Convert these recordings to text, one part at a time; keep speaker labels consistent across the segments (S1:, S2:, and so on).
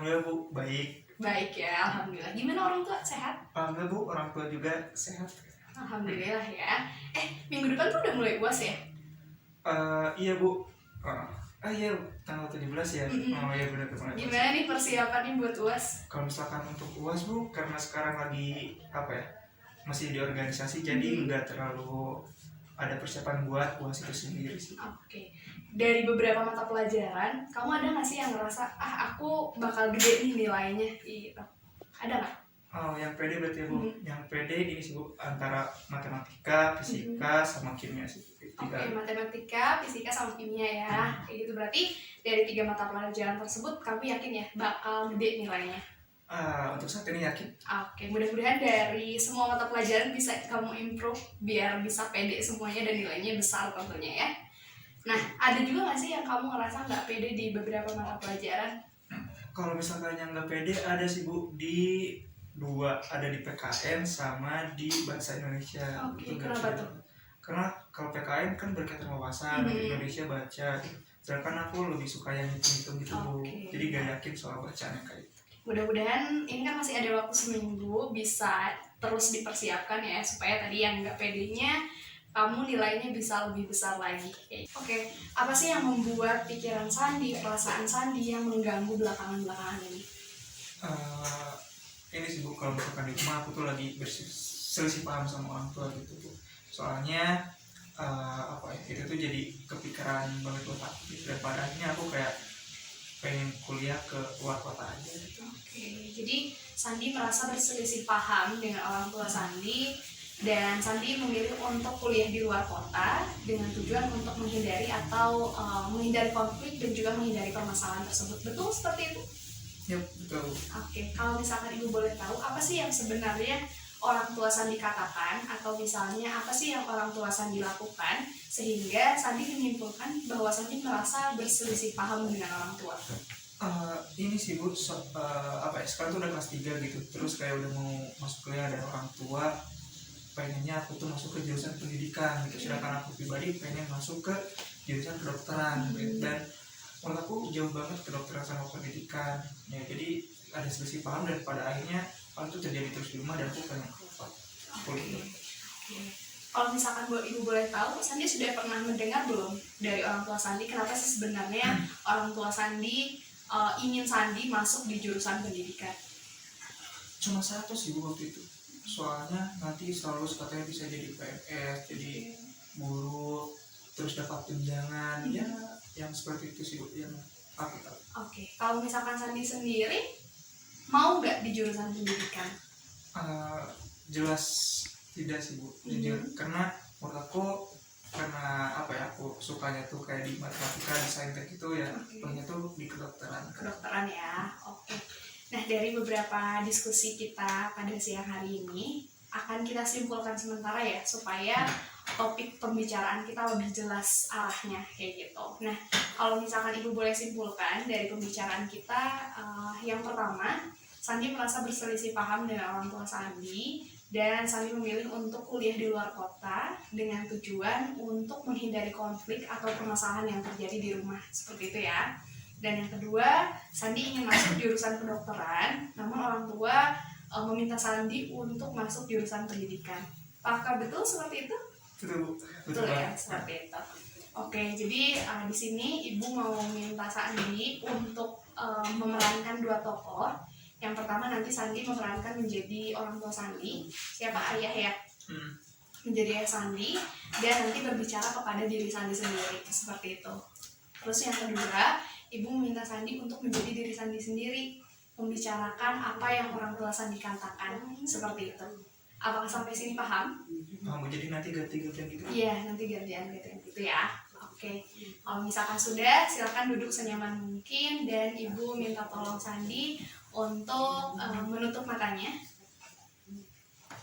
S1: Alhamdulillah Bu, baik.
S2: Baik ya, alhamdulillah. Gimana orang tua, sehat?
S1: Alhamdulillah Bu, orang tua juga sehat.
S2: Alhamdulillah ya. Minggu depan tuh udah mulai UAS ya?
S1: Iya Bu. Iya tanggal 17 ya. Oh iya benar benar.
S2: Gimana nih persiapannya buat UAS?
S1: Kalau misalkan untuk UAS Bu, karena sekarang lagi apa ya, masih di organisasi, jadi nggak terlalu ada persiapan buat UAS itu sendiri sih.
S2: Oke. Dari beberapa mata pelajaran, kamu ada nggak sih yang ngerasa aku bakal gede nih nilainya gitu? Ada nggak?
S1: Oh, yang pede berarti ya Bu. Yang pede ini sih Bu, antara matematika, fisika, sama kimia sih.
S2: Oke, matematika, fisika, sama kimia ya. Kayak gitu berarti dari 3 mata pelajaran tersebut kamu yakin ya bakal gede nilainya?
S1: Untuk saat ini yakin.
S2: Oke, mudah-mudahan dari semua mata pelajaran bisa kamu improve biar bisa pede semuanya dan nilainya besar tentunya ya. Nah, ada juga nggak sih yang kamu ngerasa nggak pede di beberapa mata pelajaran?
S1: Kalau misalkan yang nggak pede ada sih Bu, di 2, ada di PKN sama di bahasa Indonesia.
S2: Oke, kenapa tuh?
S1: Karena kalau PKN kan berkaitan wawasan, Indonesia baca, sedangkan aku lebih suka yang hitung-hitung gitu Bu. Jadi gak yakin soal bacaannya kayak gitu.
S2: Mudah-mudahan ini kan masih ada waktu seminggu, bisa terus dipersiapkan ya supaya tadi yang nggak pedenya kamu nilainya bisa lebih besar lagi. Oke, apa sih yang membuat pikiran Sandi, perasaan Sandi yang mengganggu belakangan-belakangan ini?
S1: Ini sih Bu, kalau misalkan di rumah aku tuh lagi berselisih paham sama orang tua gitu Bu. Soalnya apa ya, itu tuh jadi kepikiran banget buat aku gitu. Daripada akhirnya aku kayak pengen kuliah ke luar kota aja gitu.
S2: Oke, jadi Sandi merasa berselisih paham dengan orang tua Sandi dan Sandi memilih untuk kuliah di luar kota dengan tujuan untuk menghindari atau menghindari konflik dan juga menghindari permasalahan tersebut. Betul seperti itu?
S1: Yap, betul.
S2: Oke, kalau misalkan Ibu boleh tahu apa sih yang sebenarnya orang tua Sandi katakan atau misalnya apa sih yang orang tua Sandi lakukan sehingga Sandi menyimpulkan bahwa Sandi merasa berselisih paham dengan orang tua?
S1: Ini sih Bu, apa ya, sekarang tuh udah kelas 3 gitu, terus kayak udah mau masuk kuliah dan orang tua pengennya aku tuh masuk ke jurusan pendidikan gitu, sedangkan aku pribadi pengen masuk ke jurusan kedokteran gitu. Dan menurut aku jauh banget kedokteran sama pendidikan ya, jadi ada selisih paham dan pada akhirnya hal itu terjadi terus di rumah dan aku pengen keluar kuliah.
S2: Kalau misalkan Ibu boleh tahu, Sandi sudah pernah mendengar belum dari orang tua Sandi kenapa sih sebenarnya orang tua Sandi ingin Sandi masuk di jurusan pendidikan?
S1: Cuma satu sih Bu waktu itu, soalnya nanti selalu katanya bisa jadi PNS, jadi guru, terus dapat tunjangan ya, yang seperti itu sih Bu yang aku tahu.
S2: Oke, kalau misalkan Sandi sendiri mau nggak di jurusan pendidikan?
S1: Jelas tidak sih Bu, jujur. Karena menurut aku, karena apa ya, aku sukanya tuh kayak di matematika, di saintek itu ya, pengennya tuh di kedokteran.
S2: Kedokteran ya, oke. Nah, dari beberapa diskusi kita pada siang hari ini akan kita simpulkan sementara ya supaya topik pembicaraan kita lebih jelas arahnya kayak gitu. Nah, kalau misalkan Ibu boleh simpulkan dari pembicaraan kita, yang pertama, Sandi merasa berselisih paham dengan orang tua Sandi dan Sandi memilih untuk kuliah di luar kota dengan tujuan untuk menghindari konflik atau permasalahan yang terjadi di rumah, seperti itu ya. Dan yang kedua, Sandi ingin masuk jurusan kedokteran, namun orang tua meminta Sandi untuk masuk jurusan pendidikan. Apakah betul seperti itu?
S1: Betul
S2: Ya, seperti itu. Oke, jadi di sini Ibu mau minta Sandi untuk memerankan 2 tokoh. Yang pertama nanti Sandi memerankan menjadi orang tua Sandi, siapa ayah ya? Menjadi ayah Sandi dan nanti berbicara kepada diri Sandi sendiri, seperti itu. Terus yang kedua, Ibu meminta Sandi untuk menjadi diri Sandi sendiri, membicarakan apa yang orang tua Sandi katakan, seperti itu. Apakah sampai sini paham?
S1: Jadi nanti ganti-gantian gitu?
S2: Iya, nanti gantian gitu ya. Oke, kalau misalkan sudah, silakan duduk senyaman mungkin dan Ibu minta tolong Sandi untuk menutup matanya.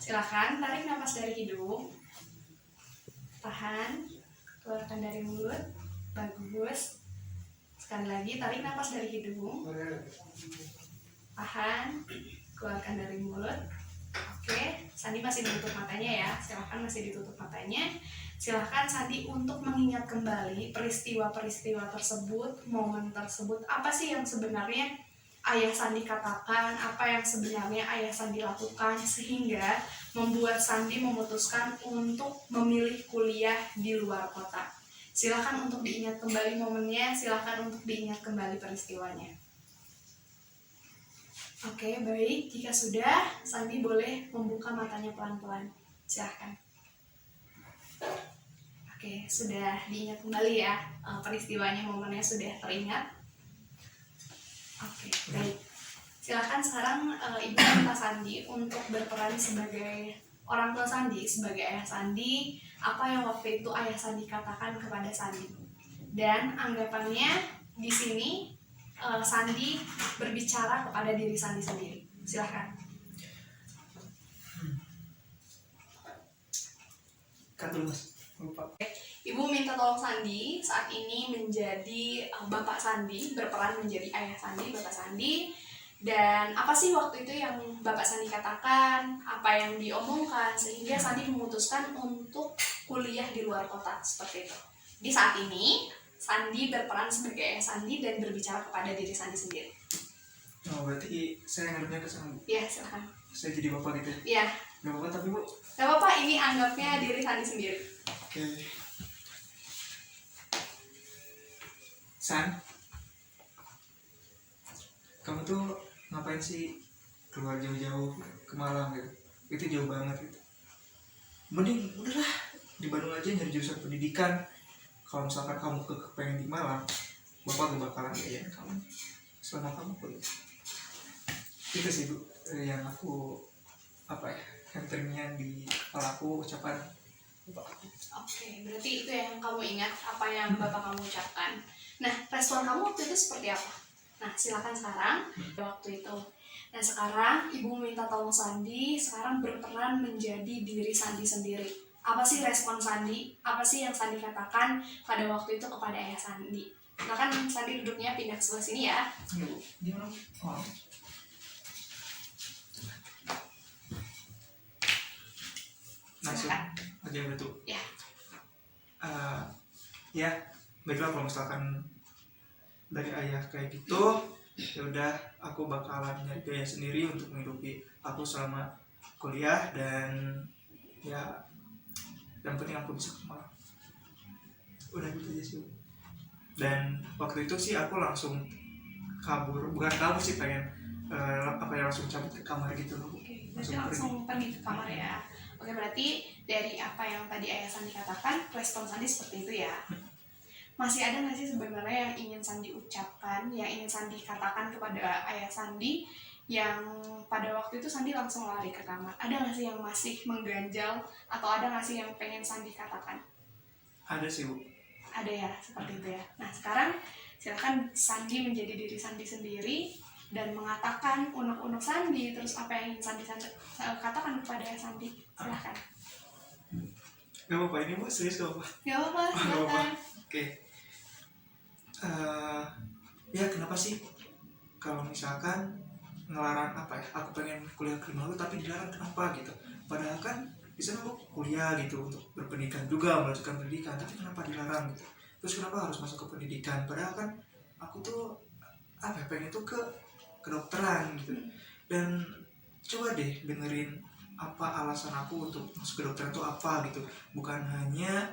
S2: Silakan tarik nafas dari hidung, tahan, keluarkan dari mulut. Bagus. Sekali lagi, tarik nafas dari hidung, tahan, keluarkan dari mulut. Oke, Sandi masih ditutup matanya ya. Silahkan masih ditutup matanya. Silahkan Sandi untuk mengingat kembali peristiwa-peristiwa tersebut, momen tersebut. Apa sih yang sebenarnya Ayah Sandi katakan, apa yang sebenarnya Ayah Sandi lakukan, sehingga membuat Sandi memutuskan untuk memilih kuliah di luar kota. Silakan untuk diingat kembali momennya, silakan untuk diingat kembali peristiwanya. Oke, baik. Jika sudah, Sandi boleh membuka matanya pelan-pelan. Silahkan. Oke, sudah diingat kembali ya peristiwanya, momennya sudah teringat. Oke, baik. Silakan sekarang Ibu minta Sandi untuk berperan sebagai orang tua Sandi, sebagai ayah Sandi, apa yang waktu itu ayah Sandi katakan kepada Sandi. Dan anggapannya di sini Sandi berbicara kepada diri Sandi sendiri. Silakan.
S1: Kan dulu Mas, lupa.
S2: Ibu minta tolong Sandi saat ini menjadi Bapak Sandi, berperan menjadi ayah Sandi, Bapak Sandi. Dan apa sih waktu itu yang Bapak Sandi katakan, apa yang diomongkan, sehingga Sandi memutuskan untuk kuliah di luar kota, seperti itu. Di saat ini, Sandi berperan sebagai ayah Sandi dan berbicara kepada diri Sandi sendiri.
S1: Oh, berarti saya ngadepnya ke sana, Bu?
S2: Iya, silakan.
S1: Saya jadi bapak gitu ya?
S2: Iya.
S1: Gak apa-apa tapi, Bu?
S2: Gak apa-apa, ini anggapnya diri Sandi sendiri.
S1: Oke. San, kamu tuh ngapain sih keluar jauh-jauh ke Malang gitu? Itu jauh banget gitu. Mending udahlah di Bandung aja nyari jurusan pendidikan. Kalau misalkan kamu pengen di Malang, bapak gak bakalan biayain kamu selama kamu kuliah. Itu sih, Bu, yang aku yang terngiang di kepala aku, ucapan bapak aku.
S2: Oke, berarti itu yang kamu ingat, apa yang Bapak kamu ucapkan. Nah, respon kamu waktu itu seperti apa? Nah, silakan sekarang waktu itu. Nah, sekarang Ibu minta tolong Sandi sekarang berperan menjadi diri Sandi sendiri. Apa sih respon Sandi? Apa sih yang Sandi katakan pada waktu itu kepada ayah Sandi? Silakan Sandi duduknya pindah ke sebelah sini ya.
S1: Gimana? Oh. Langsung aja betul.
S2: Ya.
S1: Ya, baiklah kalau misalkan dari ayah kayak gitu, ya udah aku bakalan nyari biaya sendiri untuk menghidupi aku selama kuliah, dan ya yang penting aku bisa ke Malang. Udah gitu aja sih. Dan waktu itu sih aku langsung bukan kabur sih, pengen langsung cabut ke kamar gitu loh.
S2: Oke, berarti langsung pergi ke kamar ya. Oke, berarti dari apa yang tadi ayah Sandi katakan, respon Sandi seperti itu ya. Masih ada nggak sih sebenarnya yang ingin Sandi ucapkan, yang ingin Sandi katakan kepada ayah Sandi, yang pada waktu itu Sandi langsung lari ke kamar? Ada nggak sih yang masih mengganjal, atau ada nggak sih yang pengen Sandi katakan?
S1: Ada sih, Bu.
S2: Ada ya, seperti itu ya. Nah, sekarang silakan Sandi menjadi diri Sandi sendiri dan mengatakan unek-unek Sandi, terus apa yang ingin Sandi katakan kepada ayah Sandi. Silahkan.
S1: Gak apa-apa ini, Bu, serius gak apa-apa?
S2: Gak apa-apa, silakan.
S1: Oke. Ya kenapa sih kalau misalkan ngelarang aku pengen kuliah ke luar tapi dilarang, kenapa gitu? Padahal kan bisa aku kuliah gitu untuk berpendidikan juga, melanjutkan pendidikan, tapi kenapa dilarang gitu? Terus kenapa harus masuk ke pendidikan? Padahal kan aku tuh pengen tuh ke kedokteran gitu. Dan coba deh dengerin apa alasan aku untuk masuk ke kedokteran itu apa gitu. Bukan hanya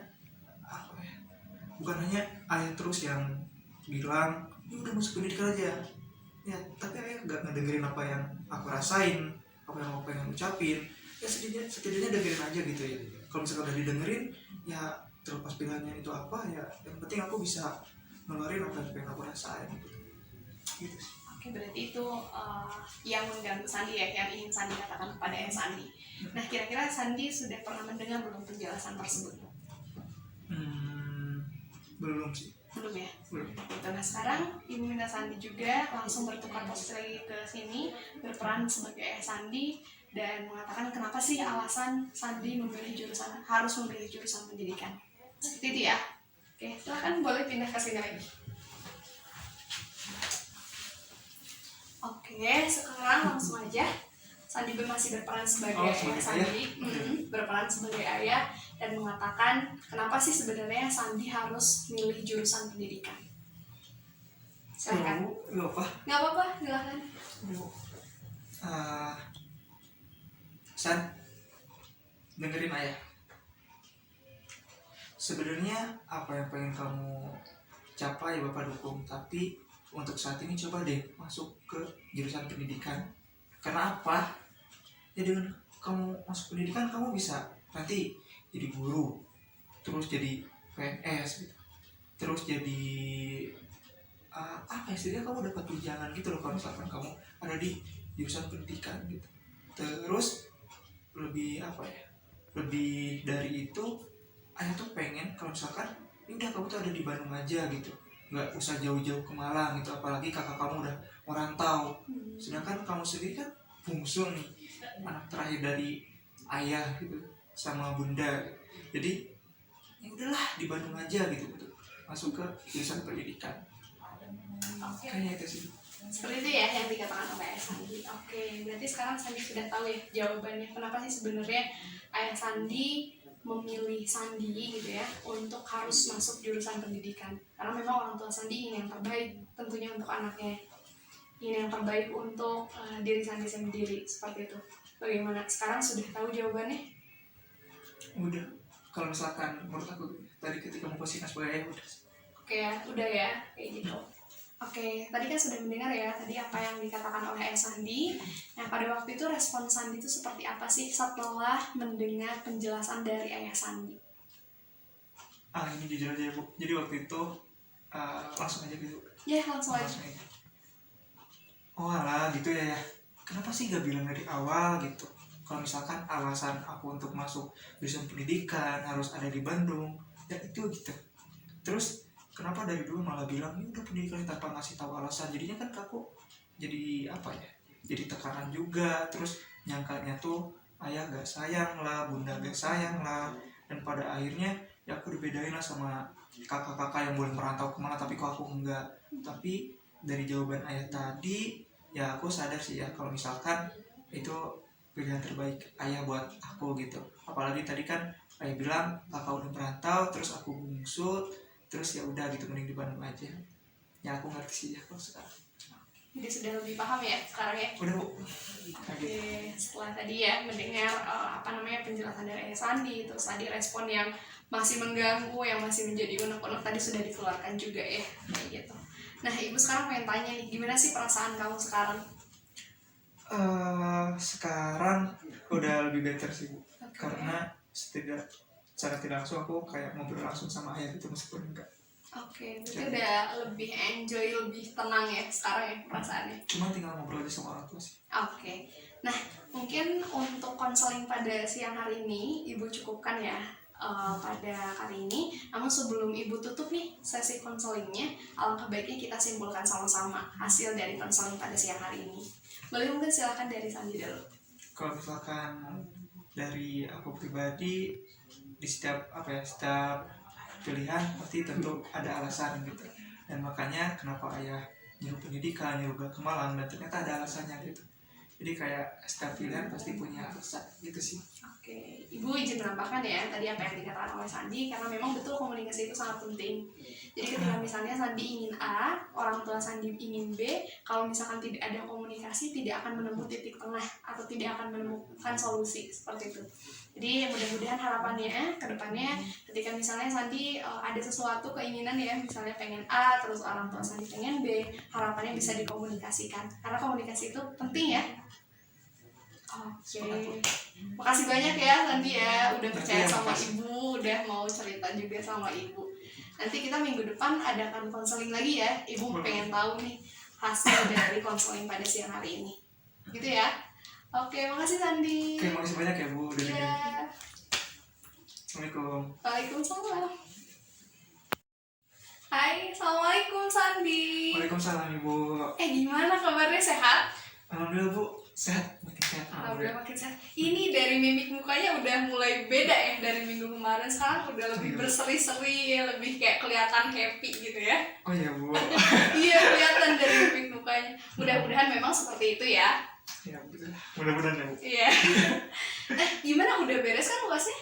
S1: ayah terus yang bilang ya udah masuk pendidikan aja ya, tapi ayah nggak ngedengerin apa yang aku rasain, apa yang aku pengen ucapin. Ya setidaknya dengerin aja gitu ya. Kalau misalkan udah didengerin, ya terlepas pilihannya itu apa, ya yang penting aku bisa ngeluarin apa yang pengen aku rasain gitu sih.
S2: Oke, berarti itu yang mengganggu Sandi ya, yang ingin Sandi katakan kepada ayah Sandi. Nah, kira-kira Sandi sudah pernah mendengar belum penjelasan tersebut?
S1: Belum sih.
S2: Belum ya?
S1: Belum.
S2: Nah, sekarang Ibu minta Sandi juga langsung bertukar posisi ke sini, berperan sebagai ayah Sandi, dan mengatakan kenapa sih alasan Sandi harus memilih jurusan pendidikan. Seperti itu ya. Oke, silakan boleh pindah ke sini lagi. Oke, sekarang langsung aja Sandi masih berperan sebagai ayah Sandi, berperan sebagai ayah, dan mengatakan kenapa sih sebenarnya Sandi harus milih jurusan pendidikan. Silakan.
S1: Gak apa.
S2: Nggak apa-apa, silakan.
S1: Uh, San, dengerin ayah. Sebenarnya apa yang pengen kamu capai bapak dukung, tapi untuk saat ini coba deh masuk ke jurusan pendidikan. Karena apa? Ya dengan kamu masuk pendidikan kamu bisa nanti jadi guru, terus jadi PNS gitu, terus jadi apa istilahnya, kamu dapat tunjangan gitu loh kalau misalkan kamu ada di jurusan pendidikan gitu. Terus lebih apa ya, lebih dari itu ayah tuh pengen kalau misalkan ya udah kamu tuh ada di Bandung aja gitu, nggak usah jauh-jauh ke Malang gitu, apalagi kakak kamu udah merantau, sedangkan kamu sendiri kan bungsu nih, anak terakhir dari ayah gitu sama bunda, jadi ya udahlah di Bandung aja gitu, masuk ke jurusan pendidikan. Kayaknya itu sih.
S2: Seperti itu ya yang dikatakan oleh Ayah Sandi. Oke, berarti sekarang Sandi sudah tahu ya jawabannya kenapa sih sebenarnya Ayah Sandi memilih Sandi gitu ya untuk harus masuk jurusan pendidikan. Karena memang orang tua Sandi ingin yang terbaik tentunya untuk anaknya, ingin yang terbaik untuk diri Sandi sendiri, seperti itu. Bagaimana? Sekarang sudah tahu jawabannya?
S1: Udah. Kalau misalkan menurut aku tadi ketika mau posisikan sebagai ayah udah.
S2: Oke ya, udah ya kayak gitu. Oke, tadi kan sudah mendengar ya tadi apa yang dikatakan oleh Ayah Sandi. Nah, pada waktu itu respon Sandi itu seperti apa sih setelah mendengar penjelasan dari Ayah Sandi?
S1: Ini jujur aja Bu. Jadi waktu itu langsung aja gitu.
S2: Ya, langsung aja.
S1: Oh alah gitu ya. Kenapa sih gak bilang dari awal gitu? Kalau misalkan alasan aku untuk masuk jurusan pendidikan harus ada di Bandung, ya itu gitu. Terus kenapa dari dulu malah bilang ini udah pendidikan tanpa ngasih tahu alasan? Jadinya kan aku jadi apa ya, jadi tekanan juga. Terus nyangkanya tuh ayah gak sayang lah, bunda gak sayang lah, dan pada akhirnya ya aku dibedain lah sama kakak-kakak yang boleh merantau kemana, tapi kok aku enggak. Tapi dari jawaban ayah tadi ya aku sadar sih ya kalau misalkan itu pilihan terbaik ayah buat aku gitu. Apalagi tadi kan ayah bilang kakak udah merantau, terus aku bungsu, terus ya udah gitu mending di Bandung aja. Ya aku ngerti sih ya kalau sekarang.
S2: Jadi sudah lebih paham ya sekarang ya?
S1: Udah Bu.
S2: Oke, setelah tadi ya mendengar penjelasan dari Ayah Sandi, terus tadi respon yang masih mengganggu, yang masih menjadi unek-unek tadi sudah dikeluarkan juga ya, kayak gitu. Nah, Ibu sekarang pengen tanya nih, gimana sih perasaan kamu sekarang?
S1: Sekarang udah lebih better sih Bu.
S2: Okay.
S1: Karena secara tidak langsung aku kayak ngobrol langsung sama ayah gitu meskipun enggak.
S2: Oke, berarti udah lebih enjoy, lebih tenang ya sekarang ya perasaannya.
S1: Cuma tinggal ngobrol aja sama orang tua sih.
S2: Oke, nah mungkin untuk konseling pada siang hari ini Ibu cukupkan ya pada kali ini. Namun sebelum Ibu tutup nih sesi konselingnya, alangkah baiknya kita simpulkan sama-sama hasil dari konseling pada siang hari ini. Boleh mungkin silakan dari Sandi dulu.
S1: Kalau misalkan dari aku pribadi, di setiap pilihan pasti tentu ada alasan gitu, dan makanya kenapa ayah nyuruh pendidikan, nyuruh gak ke Malang, dan ternyata ada alasannya gitu. Jadi kayak setiap pilihan pasti punya alasan gitu sih.
S2: Oke, Ibu izin menambahkan ya tadi apa yang dikatakan oleh Sandi, karena memang betul komunikasi itu sangat penting. Jadi ketika misalnya Sandi ingin A, orang tua Sandi ingin B, kalau misalkan tidak ada komunikasi, tidak akan menemukan titik tengah atau tidak akan menemukan solusi seperti itu. Jadi mudah-mudahan harapannya ke depannya ketika misalnya Sandi ada sesuatu keinginan ya, misalnya pengen A, terus orang tua Sandi pengen B, harapannya bisa dikomunikasikan. Karena komunikasi itu penting ya. Oke, makasih banyak ya Sandi ya, udah percaya sama Ibu, udah mau cerita juga sama Ibu. Nanti kita minggu depan adakan konseling lagi ya, Ibu pengen tahu nih hasil dari konseling pada siang hari ini. Gitu ya. Oke, makasih Sandi.
S1: Oke, makasih banyak ya Bu.
S2: Ya.
S1: Assalamualaikum.
S2: Waalaikumsalam. Hai, assalamualaikum Sandi.
S1: Waalaikumsalam Ibu.
S2: Gimana kabarnya, sehat?
S1: Alhamdulillah Bu, sehat, makin sehat.
S2: Alhamdulillah makin sehat. Ini dari mimik mukanya udah mulai beda ya dari minggu kemarin. Sekarang udah lebih berseri-seri, lebih kayak kelihatan happy gitu ya.
S1: Oh iya Bu.
S2: Iya, kelihatan dari mimik mukanya. Mudah-mudahan memang seperti itu ya.
S1: Ya betul. Mudah-mudahan ya Bu.
S2: Iya. Gimana, udah beres kan UASnya?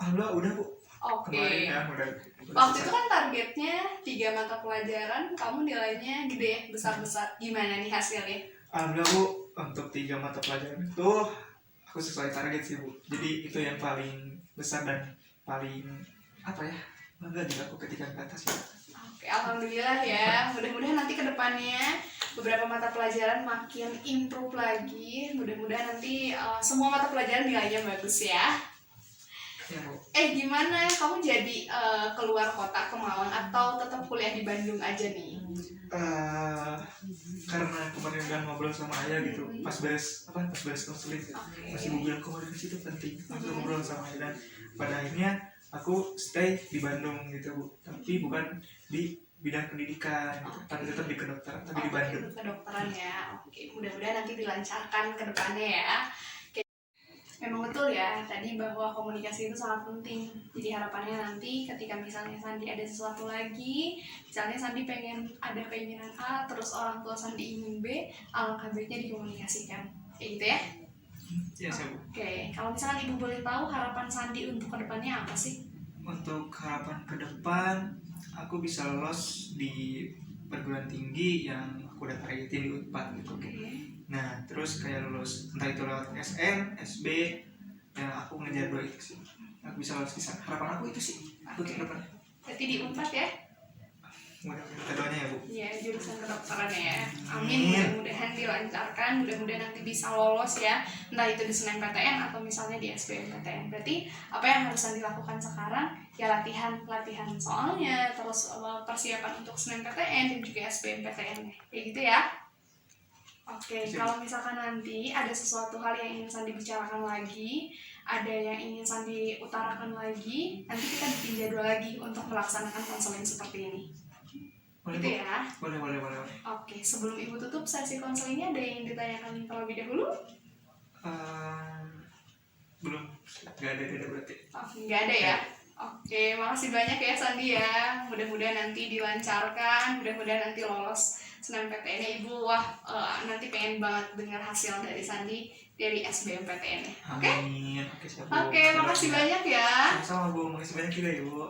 S1: Alhamdulillah udah Bu.
S2: Oke.
S1: Kemarin ya udah
S2: Waktu
S1: selesai.
S2: itu kan targetnya 3 mata pelajaran, kamu nilainya gede ya, besar-besar. Gimana nih hasilnya?
S1: Alhamdulillah Bu, untuk 3 mata pelajaran itu aku sesuai target sih Bu. Jadi itu yang paling besar dan paling apa ya, bangga juga aku ketika ke atas ya.
S2: Oke, alhamdulillah ya. Mudah-mudahan nanti ke depannya beberapa mata pelajaran makin improve lagi. Mudah-mudahan nanti semua mata pelajaran nilainya bagus ya.
S1: Ya Bu.
S2: Gimana? Kamu jadi keluar kota ke Malang atau tetap kuliah di Bandung aja nih?
S1: Karena kemarin udah ngobrol sama ayah gitu, pas beres konseling, masih mau bilang komunikasi itu penting, langsung ngobrol sama ayah dan pada akhirnya aku stay di Bandung gitu Bu, tapi bukan di bidang pendidikan gitu, tapi tetap di kedokteran tapi di Bandung.
S2: Kedokteran ya. Oke, mudah-mudahan nanti dilancarkan ke depannya ya. Memang betul ya tadi bahwa komunikasi itu sangat penting. Jadi harapannya nanti ketika misalnya Sandi ada sesuatu lagi, misalnya Sandi pengen ada keinginan A, terus orang tua Sandi ingin B, alangkah baiknya dikomunikasikan. Kayak gitu ya.
S1: Ya saya Bu.
S2: Oke, kalau misalkan Ibu boleh tahu harapan Sandi untuk kedepannya apa sih?
S1: Untuk harapan ke depan, aku bisa lolos di perguruan tinggi yang aku udah targetin di Unpad gitu. Nah, terus kayak lulus entah itu lewat SN, SB, yang aku ngejar 2 itu sih. Aku bisa lulus di sana. Harapan aku itu sih. Aku ke depan.
S2: Berarti di Unpad ya?
S1: Mudah-mudahan kita doanya ya Bu.
S2: Iya, jurusan kedokteran ya. Amin. Mudah-mudahan dilancarkan, mudah-mudahan nanti bisa lolos ya. Entah itu di SNMPTN atau misalnya di SBMPTN. Berarti apa yang harus dilakukan sekarang? Ya latihan soalnya, terus persiapan untuk SNMPTN dan juga SBMPTN. Kayak gitu ya. Oke, kalau misalkan nanti ada sesuatu hal yang ingin Sandi bicarakan lagi, ada yang ingin Sandi utarakan lagi, nanti kita bikin jadwal lagi untuk melaksanakan konseling seperti ini.
S1: Boleh
S2: Gitu
S1: Bu?
S2: ya.
S1: Boleh.
S2: Oke, sebelum Ibu tutup sesi konselingnya, ada yang ditanyakan terlebih dahulu?
S1: Belum, nggak ada berarti.
S2: Oh, nggak ada ya? Oke, makasih banyak ya Sandi ya. Mudah-mudahan nanti dilancarkan, mudah-mudahan nanti lolos SNMPTN Ibu. Wah, nanti pengen banget dengar hasil dari Sandi dari SBMPTN. Oke?
S1: Amin. Oke, siap Bu.
S2: Oke, makasih banyak ya.
S1: Sama-sama Bu, makasih banyak juga ya Bu.